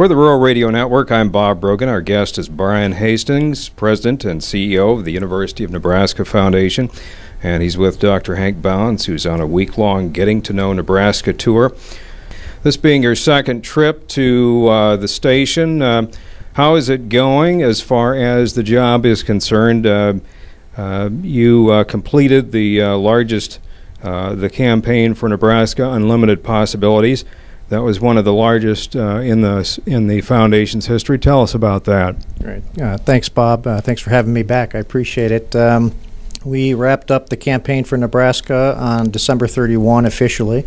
For the Rural Radio Network, I'm Bob Brogan. Our guest is Brian Hastings, President and CEO of the University of Nebraska Foundation. And he's with Dr. Hank Bounds, who's on a week-long Getting to Know Nebraska tour. This being your second trip to the station, how is it going as far as the job is concerned? You completed the largest, the campaign for Nebraska Unlimited Possibilities. That was one of the largest in the Foundation's history. Tell us about that. Great. Thanks, Bob. Thanks for having me back. I appreciate it. We wrapped up the campaign for Nebraska on December 31 officially.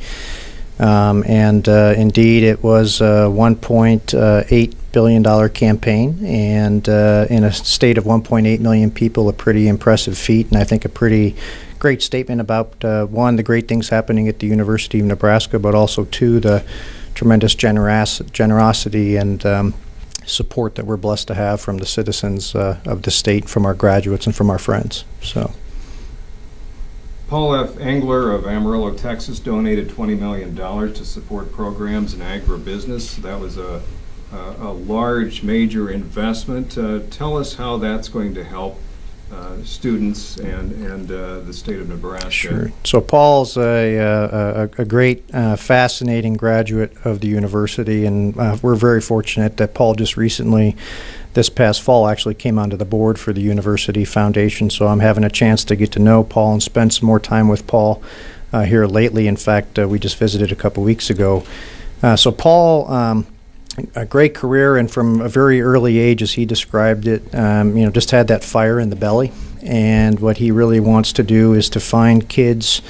Indeed, it was a $1.8 billion campaign, and in a state of 1.8 million people, a pretty impressive feat, and I think a pretty great statement about, one, the great things happening at the University of Nebraska, but also, two, the tremendous generosity and support that we're blessed to have from the citizens of the state, from our graduates, and from our friends. So. Paul F. Engler of Amarillo, Texas, donated $20 million to support programs in agribusiness. That was a large, major investment. Tell us how that's going to help students and the state of Nebraska. Sure. So Paul's a great, fascinating graduate of the university, and we're very fortunate that Paul just recently, this past fall, actually came onto the board for the University Foundation. So I'm having a chance to get to know Paul and spend some more time with Paul here lately. In fact, we just visited a couple weeks ago. So Paul, a great career, and from a very early age, as he described it, just had that fire in the belly. And what he really wants to do is to find kids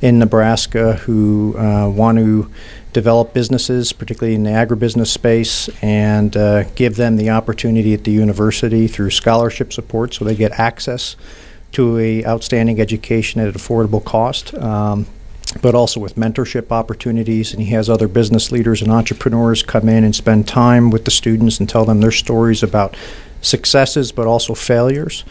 in Nebraska who want to develop businesses, particularly in the agribusiness space, and give them the opportunity at the university through scholarship support so they get access to a outstanding education at an affordable cost. But also with mentorship opportunities, and he has other business leaders and entrepreneurs come in and spend time with the students and tell them their stories about successes but also failures.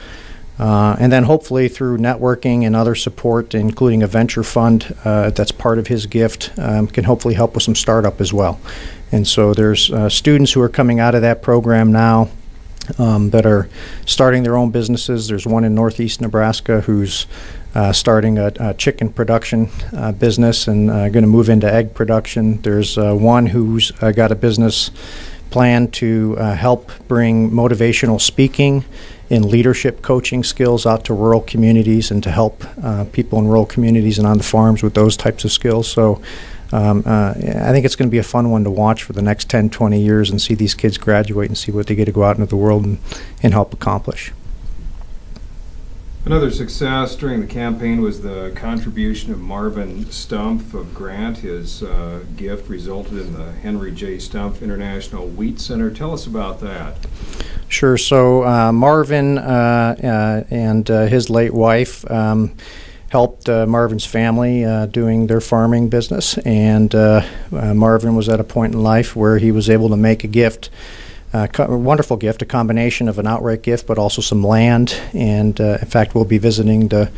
And then hopefully through networking and other support, including a venture fund that's part of his gift, can hopefully help with some startup as well. And so there's students who are coming out of that program now that are starting their own businesses. There's one in northeast Nebraska who's starting a chicken production business and going to move into egg production. There's one who's got a business plan to help bring motivational speaking and leadership coaching skills out to rural communities and to help people in rural communities and on the farms with those types of skills. So I think it's going to be a fun one to watch for the next 10, 20 years and see these kids graduate and see what they get to go out into the world and help accomplish. Another success during the campaign was the contribution of Marvin Stumpf of Grant. His gift resulted in the Henry J. Stumpf International Wheat Center. Tell us about that. Sure. So Marvin and his late wife helped Marvin's family doing their farming business, and Marvin was at a point in life where he was able to make a gift, a wonderful gift, a combination of an outright gift but also some land. And in fact, we'll be visiting the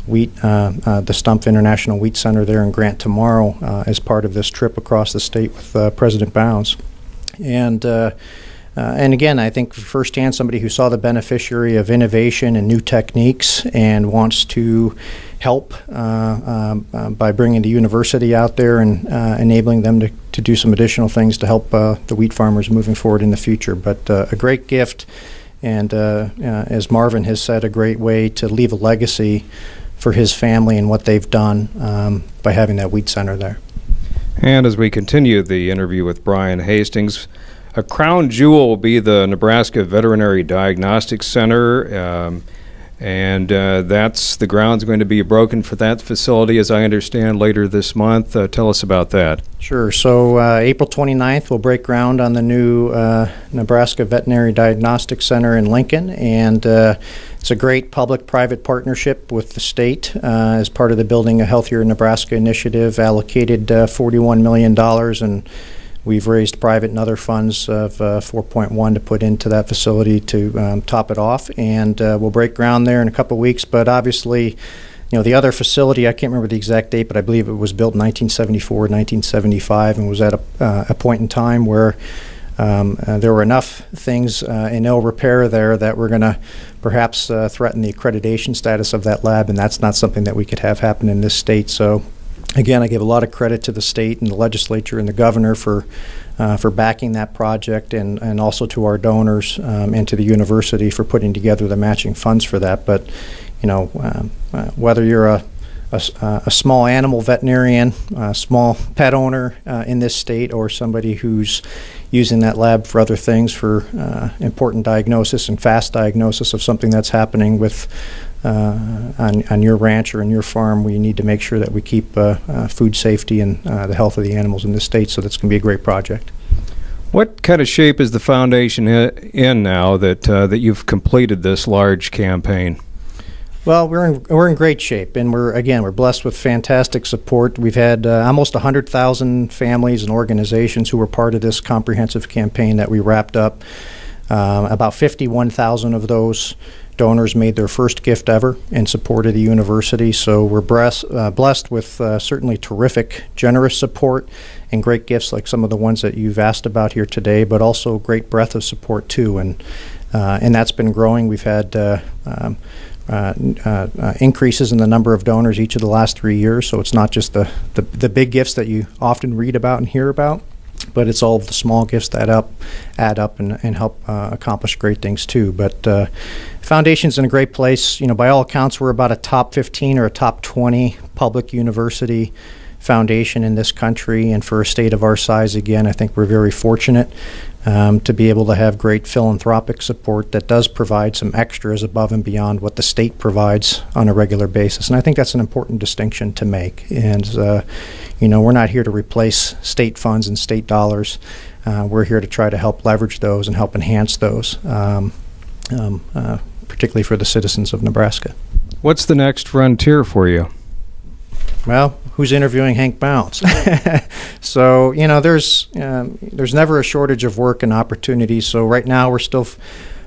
Stumpf International Wheat Center there in Grant tomorrow as part of this trip across the state with President Bounds. And again, I think firsthand, somebody who saw the beneficiary of innovation and new techniques and wants to help by bringing the university out there and enabling them to do some additional things to help the wheat farmers moving forward in the future. But a great gift, and as Marvin has said, a great way to leave a legacy for his family and what they've done by having that wheat center there. And as we continue the interview with Brian Hastings, a crown jewel will be the Nebraska Veterinary Diagnostic Center, and that's the ground's going to be broken for that facility, as I understand, later this month. Tell us about that. Sure. So April 29th, we'll break ground on the new Nebraska Veterinary Diagnostic Center in Lincoln, and it's a great public-private partnership with the state as part of the Building a Healthier Nebraska initiative, allocated $41 million, and we've raised private and other funds of $4.1 to put into that facility to top it off, and we'll break ground there in a couple of weeks. But obviously, the other facility, I can't remember the exact date, but I believe it was built in 1974, 1975, and was at a point in time where There were enough things in ill repair there that were going to perhaps threaten the accreditation status of that lab, and that's not something that we could have happen in this state. So again, I give a lot of credit to the state and the legislature and the governor for backing that project, and also to our donors and to the university for putting together the matching funds for that. But whether you're a small animal veterinarian, a small pet owner in this state, or somebody who's using that lab for other things, for important diagnosis and fast diagnosis of something that's happening with on your ranch or in your farm, we need to make sure that we keep food safety and the health of the animals in this state. So that's going to be a great project. What kind of shape is the foundation in now that you've completed this large campaign? Well, we're in great shape, and we're blessed with fantastic support. We've had almost 100,000 families and organizations who were part of this comprehensive campaign that we wrapped up. About 51,000 of those donors made their first gift ever in support of the university. So we're blessed with certainly terrific, generous support and great gifts like some of the ones that you've asked about here today, but also great breadth of support too, and that's been growing. We've had increases in the number of donors each of the last 3 years. So it's not just the big gifts that you often read about and hear about, but it's all of the small gifts that add up and help accomplish great things too. But Foundation's in a great place. By all accounts, we're about a top 15 or a top 20 public university foundation in this country, and for a state of our size, again, I think we're very fortunate to be able to have great philanthropic support that does provide some extras above and beyond what the state provides on a regular basis. And I think that's an important distinction to make. And, we're not here to replace state funds and state dollars. We're here to try to help leverage those and help enhance those, particularly for the citizens of Nebraska. What's the next frontier for you? Well, who's interviewing Hank Bounds? So, there's never a shortage of work and opportunities. So right now we're still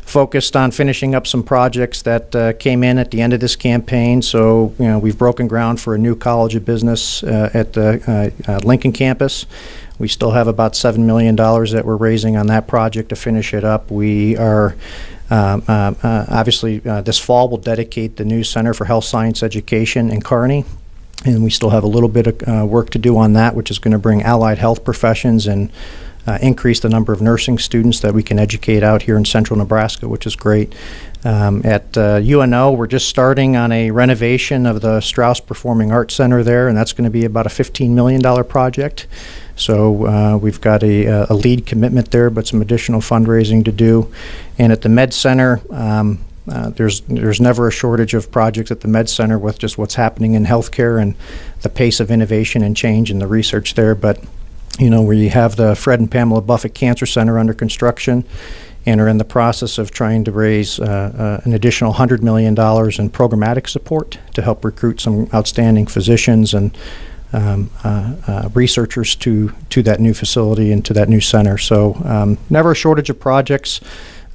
focused on finishing up some projects that came in at the end of this campaign. So, we've broken ground for a new College of Business at the Lincoln campus. We still have about $7 million that we're raising on that project to finish it up. We are obviously this fall we'll dedicate the new Center for Health Science Education in Kearney. And we still have a little bit of work to do on that, which is going to bring allied health professions and increase the number of nursing students that we can educate out here in central Nebraska, which is great. At UNO, we're just starting on a renovation of the Strauss Performing Arts Center there, and that's going to be about a $15 million project. So we've got a lead commitment there, but some additional fundraising to do. And at the Med Center, there's never a shortage of projects at the Med Center with just what's happening in healthcare and the pace of innovation and change in the research there. But we have the Fred and Pamela Buffett Cancer Center under construction and are in the process of trying to raise an additional $100 million in programmatic support to help recruit some outstanding physicians and researchers to that new facility and to that new center. So never a shortage of projects.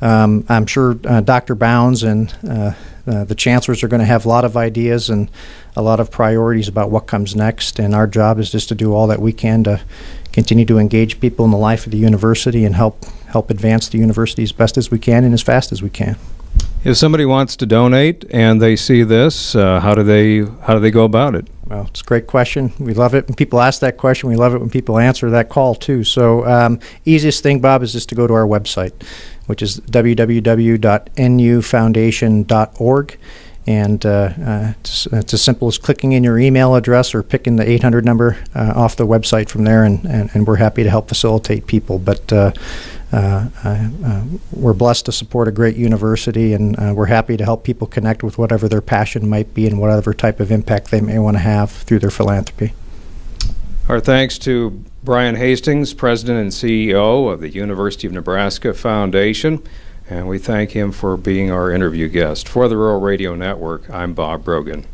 I'm sure Dr. Bounds and the chancellors are going to have a lot of ideas and a lot of priorities about what comes next, and our job is just to do all that we can to continue to engage people in the life of the university and help advance the university as best as we can and as fast as we can. If somebody wants to donate and they see this, how do they go about it? Well, it's a great question. We love it when people ask that question. We love it when people answer that call too. So easiest thing, Bob, is just to go to our website, which is www.nufoundation.org. And it's as simple as clicking in your email address or picking the 800 number off the website from there, and we're happy to help facilitate people. But we're blessed to support a great university, and we're happy to help people connect with whatever their passion might be and whatever type of impact they may want to have through their philanthropy. Our thanks to Brian Hastings, President and CEO of the University of Nebraska Foundation, and we thank him for being our interview guest. For the Rural Radio Network, I'm Bob Brogan.